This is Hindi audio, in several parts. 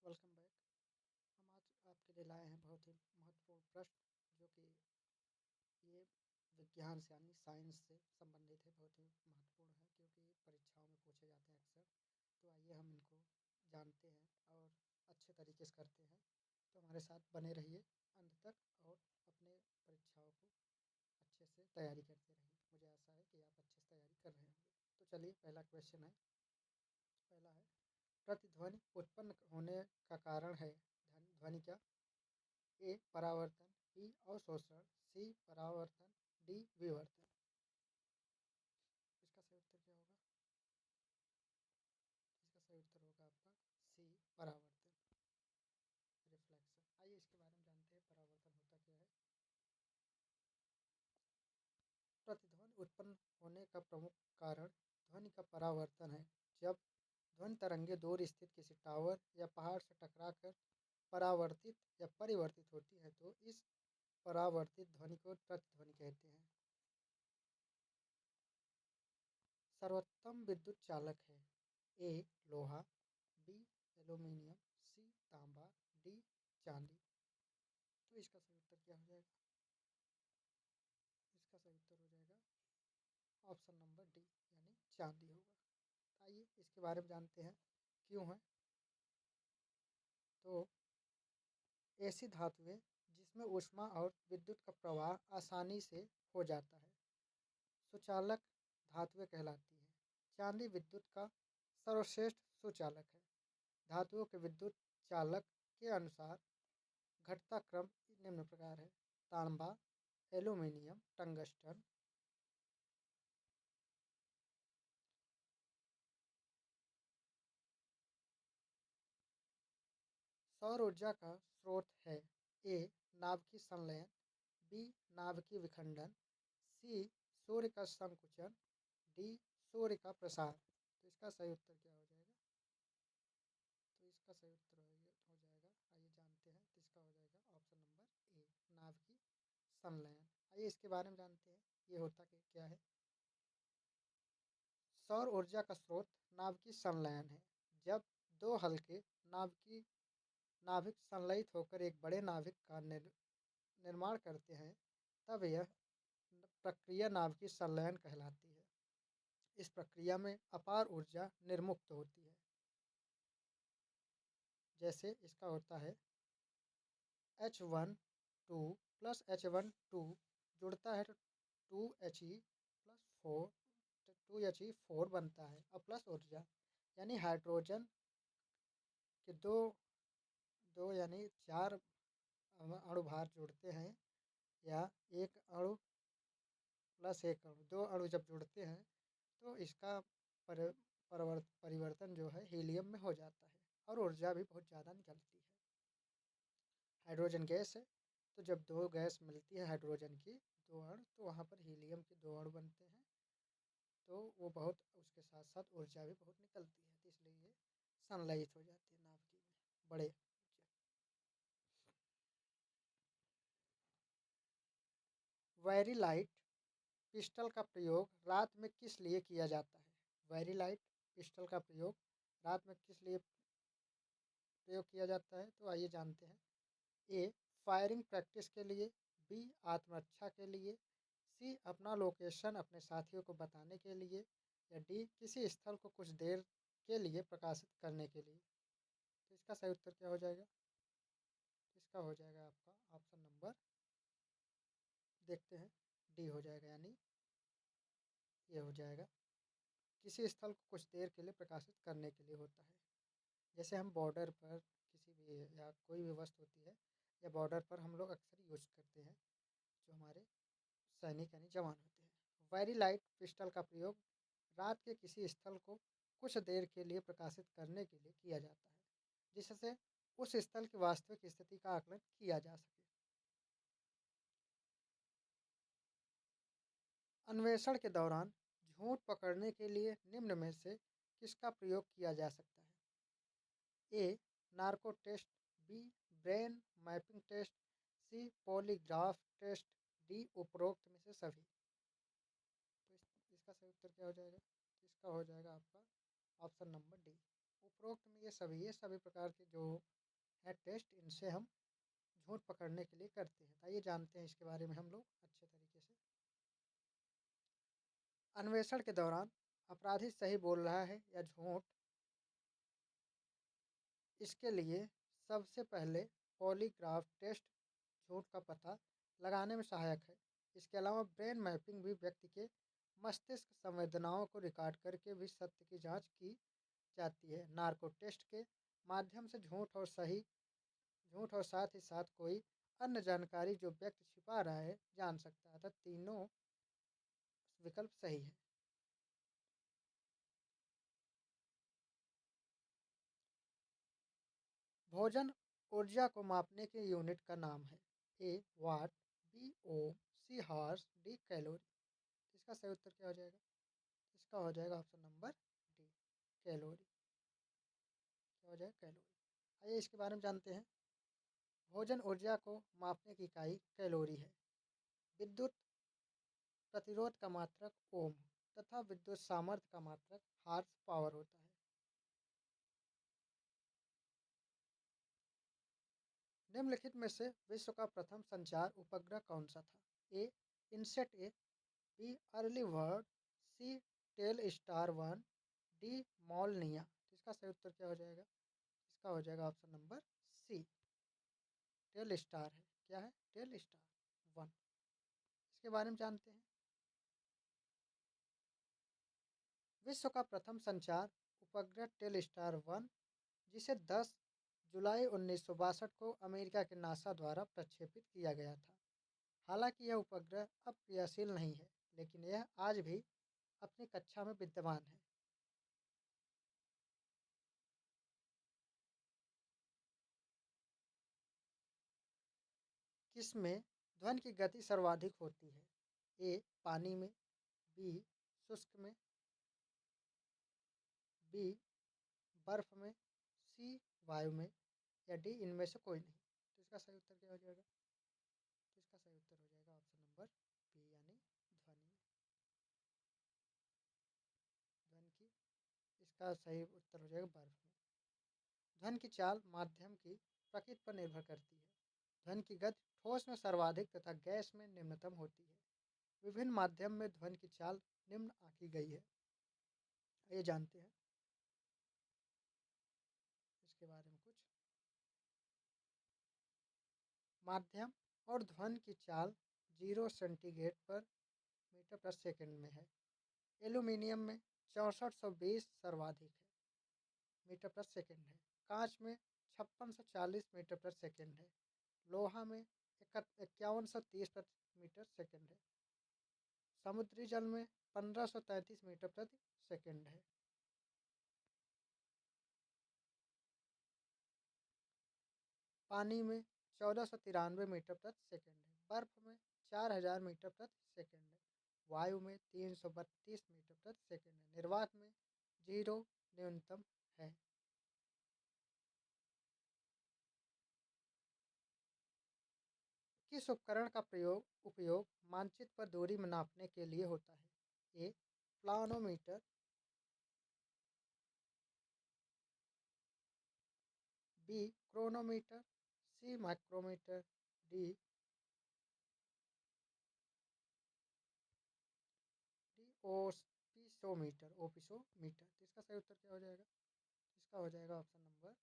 Welcome back. हम आज आपके लिए लाए हैं बहुत ही महत्वपूर्ण प्रश्न जो कि ये विज्ञान से यानी साइंस से संबंधित है। बहुत ही महत्वपूर्ण है क्योंकि परीक्षाओं में पूछे जाते हैं अक्सर। तो आइए हम इनको जानते हैं और अच्छे तरीके से करते हैं। तो हमारे साथ बने रहिए अंत तक और अपने परीक्षाओं को अच्छे से तैयारी करते रहिए। मुझे आशा है कि आप अच्छे से तैयारी कर रहे होंगे। तो चलिए पहला क्वेश्चन है। पहला है, प्रतिध्वनि उत्पन्न होने का कारण है ध्वनि क्या? ए परावर्तन, बी अवशोषण, सी परावर्तन, डी विवर्तन। इसका सही उत्तर क्या होगा? इसका सही उत्तर होगा आपका सी परावर्तन, रिफ्लेक्शन। आइए इसके बारे में जानते हैं परावर्तन होता क्या है। प्रतिध्वनि उत्पन्न होने का प्रमुख कारण ध्वनि का परावर्तन है। जब ध्वनि तरंगे दूर स्थित किसी टावर या पहाड़ से टकराकर परावर्तित या परिवर्तित होती है तो इस परावर्तित ध्वनि को प्रतिध्वनि कहते हैं। सर्वोत्तम विद्युत चालक है। ए लोहा, बी एल्यूमीनियम, सी तांबा, डी चांदी। तो इसका सही उत्तर क्या हो जाएगा? इसका सही उत्तर हो जाएगा ऑप्शन नंबर डी यानी चांदी होगा। आइए इसके बारे में जानते हैं क्यों है। तो ऐसी धातुएं जिसमें ऊष्मा और विद्युत का प्रवाह आसानी से हो जाता है सुचालक धातुएं कहलाती हैं। चांदी विद्युत का सर्वश्रेष्ठ सुचालक है। धातुओं के विद्युत चालक के अनुसार घटता क्रम निम्न प्रकार है: तांबा, एल्यूमीनियम, टंगस्टन। सौर ऊर्जा का स्रोत है। ए नाभिकीय संलयन, बी नाभिकीय विखंडन, सी सूर्य का संकुचन, डी सूर्य का प्रसार। तो इसका सही उत्तर क्या हो जाएगा? तो इसका सही उत्तर हो जाएगा, आइए जानते हैं। तो इसका हो जाएगा ऑप्शन नंबर ए नाभिकीय संलयन। आइए इसके बारे में जानते हैं ये होता क्या है। सौर ऊर्जा का स्रोत नाभिकीय संलयन है। जब दो हल्के नाभिक संलयित होकर एक बड़े नाभिक का निर्माण करते हैं तब यह प्रक्रिया नाभिकीय संलयन कहलाती है। इस प्रक्रिया में अपार ऊर्जा निर्मुक्त होती है। जैसे इसका होता है H12 प्लस H12 जुड़ता है तो 2He+4 बनता है और प्लस ऊर्जा यानी हाइड्रोजन के दो यानी 4 अणुभार जुड़ते हैं या एक अणु प्लस एक अणु, 2 अणु जब जुड़ते हैं तो इसका परिवर्तन जो है हीलियम में हो जाता है और ऊर्जा भी बहुत ज़्यादा निकलती है। हाइड्रोजन गैस है तो जब दो गैस मिलती है हाइड्रोजन की दो अणु तो वहाँ पर हीलियम के 2 अणु बनते हैं। तो वो बहुत उसके साथ साथ ऊर्जा भी बहुत निकलती है तो इसलिए ये संलयित हो जाती है नाभिकीय में बड़े। वेरी लाइट पिस्टल का प्रयोग रात में किस लिए किया जाता है? वेरी लाइट पिस्टल का प्रयोग रात में किस लिए प्रयोग किया जाता है? तो आइए जानते हैं। ए फायरिंग प्रैक्टिस के लिए, बी आत्मरक्षा के लिए, सी अपना लोकेशन अपने साथियों को बताने के लिए या डी किसी स्थल को कुछ देर के लिए प्रकाशित करने के लिए। तो इसका सही उत्तर क्या हो जाएगा? इसका हो जाएगा आपका ऑप्शन नंबर, देखते हैं, डी हो जाएगा यानी ये हो जाएगा किसी स्थल को कुछ देर के लिए प्रकाशित करने के लिए होता है। जैसे हम बॉर्डर पर किसी भी या कोई भी वस्तु होती है या बॉर्डर पर हम लोग अक्सर यूज करते हैं जो हमारे सैनिक यानी जवान होते हैं। वेरी लाइट पिस्टल का प्रयोग रात के किसी स्थल को कुछ देर के लिए प्रकाशित करने के लिए किया जाता है जिससे उस स्थल की वास्तविक स्थिति का आकलन किया जा सके। अन्वेषण के दौरान झूठ पकड़ने के लिए निम्न में से किसका प्रयोग किया जा सकता है? A narco test, B brain mapping test, C polygraph test, D उपरोक्त में से सभी। तो इसका सही उत्तर क्या हो जाएगा? इसका हो जाएगा आपका ऑप्शन नंबर डी उपरोक्त में ये सभी प्रकार के जो है टेस्ट, इनसे हम झूठ पकड़ने के लिए करते हैं। तो आइए जानते हैं इसके बारे में हम लोग अच्छे तरीके से। अन्वेषण के दौरान अपराधी सही बोल रहा है या झूठ, इसके लिए सबसे पहले पॉलीग्राफ टेस्ट झूठ का पता लगाने में सहायक है। इसके अलावा ब्रेन मैपिंग भी व्यक्ति के मस्तिष्क संवेदनाओं को रिकॉर्ड करके भी सत्य की जांच की जाती है। नार्को टेस्ट के माध्यम से झूठ और साथ ही साथ कोई अन्य जानकारी जो व्यक्ति छिपा रहा है जान सकता है। अतः तीनों विकल्प सही है। भोजन ऊर्जा को मापने के यूनिट का नाम है। ए वाट, बी ओम, सी हॉर्स, डी कैलोरी। इसका सही उत्तर क्या हो जाएगा? इसका हो जाएगा ऑप्शन नंबर डी, कैलोरी। क्या हो जाएगा? कैलोरी। आइए इसके बारे में जानते हैं। भोजन ऊर्जा को मापने की इकाई कैलोरी है। विद्युत प्रतिरोध का मात्रक ओम तथा विद्युत सामर्थ्य का मात्रक हॉर्स पावर होता है। निम्नलिखित में से विश्व का प्रथम संचार उपग्रह कौन सा था? A INSAT A, B Early Bird, C Telstar one, D Molniya. इसका सही उत्तर क्या हो जाएगा? इसका हो जाएगा option number C, Telstar है। क्या है? Telstar one. इसके बारे में जानते हैं। विश्व का प्रथम संचार उपग्रह टेल स्टार वन, जिसे 10 जुलाई 1962 को अमेरिका के नासा द्वारा प्रक्षेपित किया गया था। हालांकि यह उपग्रह अब क्रियाशील नहीं है, लेकिन यह आज भी अपनी कक्षा में विद्यमान है। किसमें ध्वनि की गति सर्वाधिक होती है? ए पानी में, बी शुष्क में, बी बर्फ में, सी वायु में, या डी इनमें से कोई नहीं। तो इसका सही उत्तर क्या हो जाएगा? तो इसका सही उत्तर हो जाएगा ऑप्शन नंबर बी, यानी ध्वनि में। ध्वनि की इसका सही उत्तर हो जाएगा बर्फ में। ध्वनि की चाल माध्यम की प्रकृति पर निर्भर करती है। ध्वनि की गति ठोस में सर्वाधिक तथा गैस में निम्नतम होती है। विभिन्न माध्यम में ध्वनि की चाल निम्न आंकी गई है। ये जानते हैं इसके बारे में कुछ। माध्यम और ध्वनि की चाल 0 सेंटीग्रेड पर मीटर प्रति सेकंड में है। एल्यूमीनियम में 6420 सर्वाधिक है, मीटर प्रति सेकंड है। कांच में 5640 मीटर प्रति सेकंड है। लोहा में 5130 प्रति मीटर सेकंड है। समुद्री जल में 1533 मीटर प्रति सेकंड है। पानी में 1493 मीटर प्रति सेकंड है। बर्फ में 4000 मीटर प्रति सेकंड है। वायु में 332 मीटर प्रति सेकंड है। निर्वात में 0 न्यूनतम है। किस उपकरण का उपयोग मानचित्र पर दूरी नापने के लिए होता है? ए प्लानोमीटर, बी क्रोनोमीटर, सी माइक्रोमीटर, डी डी ओपिसोमीटर। तो इसका सही उत्तर क्या हो जाएगा? इसका हो जाएगा ऑप्शन नंबर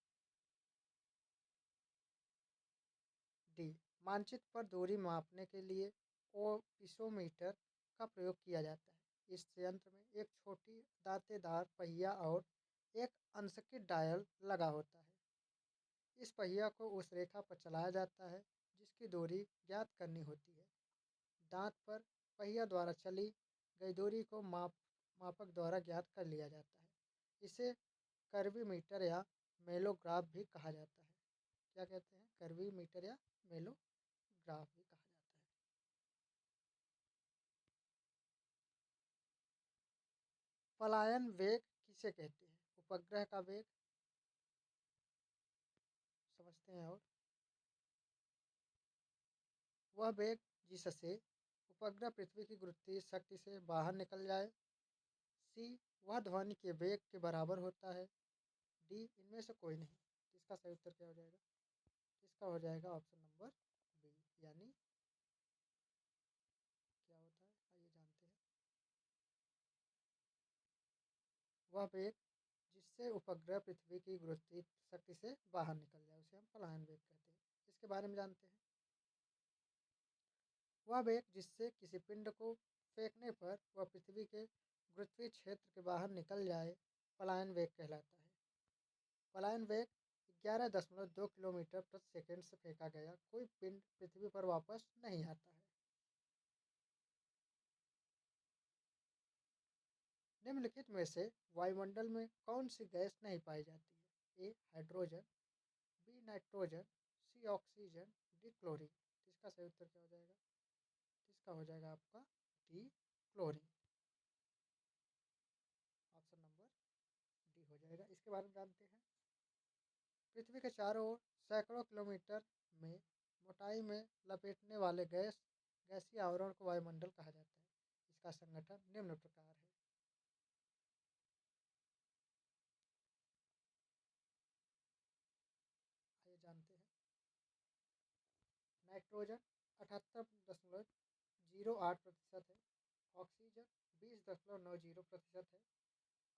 डी। मानचित्र पर दूरी मापने के लिए ओपिसोमीटर का प्रयोग किया जाता है। इस यंत्र में एक छोटी दांतेदार पहिया और एक अंशकित डायल लगा होता है। इस पहिया को उस रेखा पर चलाया जाता है जिसकी दूरी ज्ञात करनी होती है। दांत पर पहिया द्वारा चली गई दूरी को मापक द्वारा ज्ञात कर लिया जाता है। इसे कर्वीमीटर या मेलोग्राफ भी कहा जाता है। क्या कहते हैं? कर्वीमीटर या मेलोग्राफ भी कहा जाता है। पलायन वेग किसे कहते हैं? उपग्रह का वेग समझते हैं। और वह वेग जिससे उपग्रह पृथ्वी की गुरुत्वीय शक्ति से बाहर निकल जाए। सी वह ध्वनि के वेग के बराबर होता है। डी, इनमें से कोई नहीं। तो इसका सही उत्तर क्या हो जाएगा? इसका हो जाएगा ऑप्शन नंबर बी, यानी क्या होता है आइए जानते हैं। वह वेग जिससे उपग्रह पृथ्वी की गुरुत्वीय शक्ति से बाहर निकल जाए उसे हम पलायन वेग कहते हैं। इसके बारे में जानते हैं। वह वेग जिससे किसी पिंड को फेंकने पर वह पृथ्वी के गुरुत्वीय क्षेत्र के बाहर निकल जाए पलायन वेग कहलाता है। पलायन वेग 11.2 किलोमीटर प्रति सेकंड से फेंका गया कोई पिंड पृथ्वी पर वापस नहीं आता है। निम्नलिखित में से वायुमंडल में कौन सी गैस नहीं पाई जाती है? ए हाइड्रोजन, बी नाइट्रोजन, सी ऑक्सीजन, डी क्लोरीन। तो इसका सही उत्तर क्या हो जाएगा? इसका हो जाएगा आपका D chlorine. Option number D हो जाएगा। इसके बारे में जानते हैं। पृथ्वी के चारों ओर सैकड़ों किलोमीटर में मोटाई में लपेटने वाले गैसीय आवरण को वायुमंडल कहा जाता है। इसका संगठन निम्न प्रकार है। आइए जानते हैं। नाइट्रोजन 78.08% है। ऑक्सीजन 20.90% है।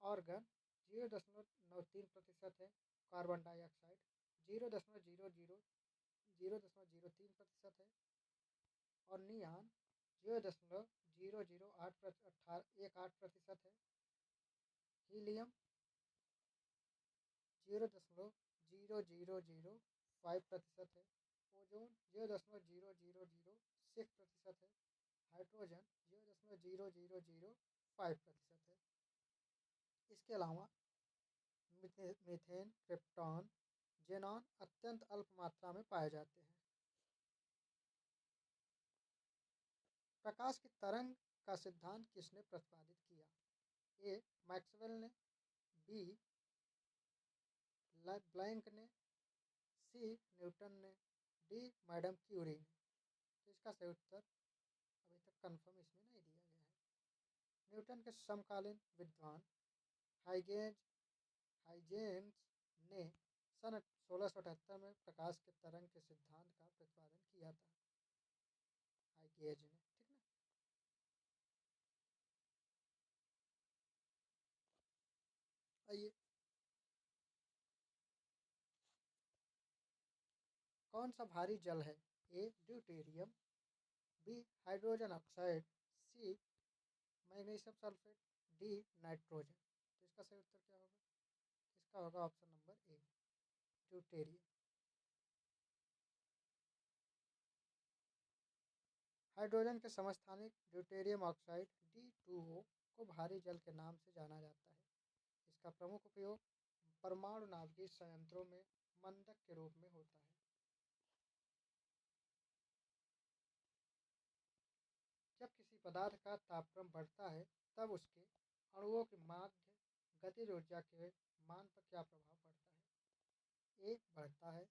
ऑर्गन 0.93% है। कार्बन डाइऑक्साइड 0.003% है। और नियान 0.00818% है। हीलियम 0.0005% है। ओजोन 0.0006% है। हाइड्रोजन 0.0005% है। इसके अलावा मीथेन, क्रिप्टॉन, जेनॉन अत्यंत अल्प मात्रा में पाए जाते हैं। प्रकाश की तरंग का सिद्धांत किसने प्रतिपादित किया? ए मैक्सवेल ने, बी प्लैंक ने, सी न्यूटन ने, डी मैडम क्यूरी ने। तो इसका सही उत्तर अभी तक कंफर्म इसमें नहीं दिया गया है। न्यूटन के समकालीन विद्वान हाइगेज हाइजेंस ने सन 1678 में प्रकाश के तरंग के सिद्धांत का प्रतिपादन किया था। हाइगेज ने, ठीक ना। आइए, कौन सा भारी जल है? A deuterium, B hydrogen oxide, C magnesium sulphate, D nitrogen. तो इसका सही उत्तर क्या होगा? इसका होगा option number A deuterium. Hydrogen के समस्थानिक ड्यूटेरियम ऑक्साइड D2O को भारी जल के नाम से जाना जाता है। इसका प्रमुख उपयोग परमाणु नाभिकीय संयंत्रों में मंदक के रूप में होता है। जब किसी पदार्थ का तापक्रम बढ़ता है तब उसके अणुओं की माध्य गतिज ऊर्जा के मान पर क्या प्रभाव पड़ता है? ए बढ़ता है,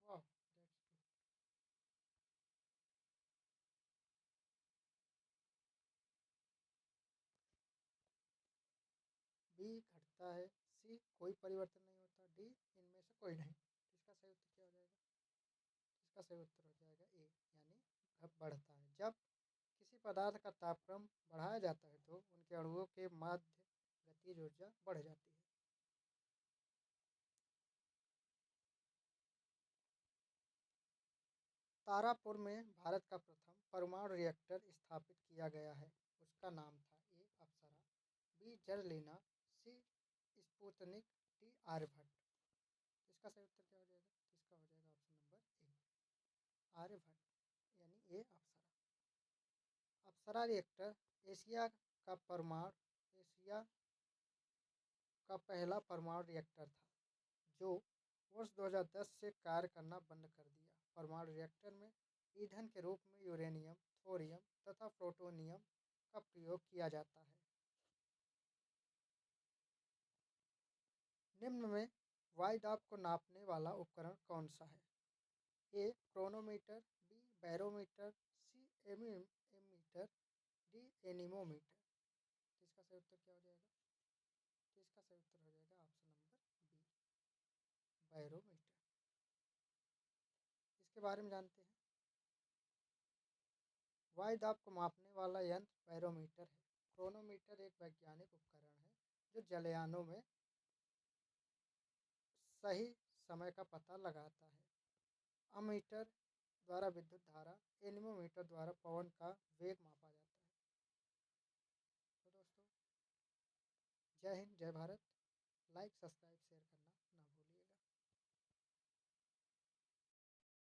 वाह दैट्स गुड, बी घटता है, सी कोई परिवर्तन नहीं होता, डी इनमें से कोई नहीं। तो इसका सही उत्तर क्या हो जाएगा? इसका सही उत्तर हो जाएगा ए, यानी बढ़ता है। जब किसी पदार्थ का तापक्रम बढ़ाया जाता है तो उनके अणुओं के माध्य गतिज ऊर्जा बढ़ जाती है। तारापुर में भारत का प्रथम परमाणु रिएक्टर स्थापित किया गया है। उसका नाम था ए अप्सरा, बी जर्लिना, सी स्पुतनिक, डी आर्यभट्ट। इसका सही उत्तर क्या हो जाएगा? इसका हो जाएगा ऑप्शन नंबर ए आर्यभट्ट, यानी ए अप्सरा। अप्सरा रिएक्टर एशिया का पहला परमाणु रिएक्टर था जो वर्ष 2010 से कार्य करना बंद कर दिया। परमाणु रिएक्टर में ईंधन के रूप में यूरेनियम, थोरियम तथा प्लूटोनियम का प्रयोग किया जाता है। निम्न में वायु दाब को नापने वाला उपकरण कौन सा है? ए क्रोनोमीटर, बी बैरोमीटर, सी एमीमीटर, डी एनीमोमीटर। तो इसका सही उत्तर क्या हो जाएगा? तो इसका सही उत्तर हो जाएगा ऑप्शन नंबर बी, बैरोमीटर। इसके बारे में जानते हैं। वायु दाब को मापने वाला यंत्र बैरोमीटर है। क्रोनोमीटर एक वैज्ञानिक उपकरण है जो जलयानों में सही समय का पता लगाता है। अमीटर द्वारा विद्युत धारा, एनीमोमीटर द्वारा पवन का वेग मापा जाता है। तो दोस्तों, जय हिंद, जय भारत। लाइक, सब्सक्राइब, शेयर करना।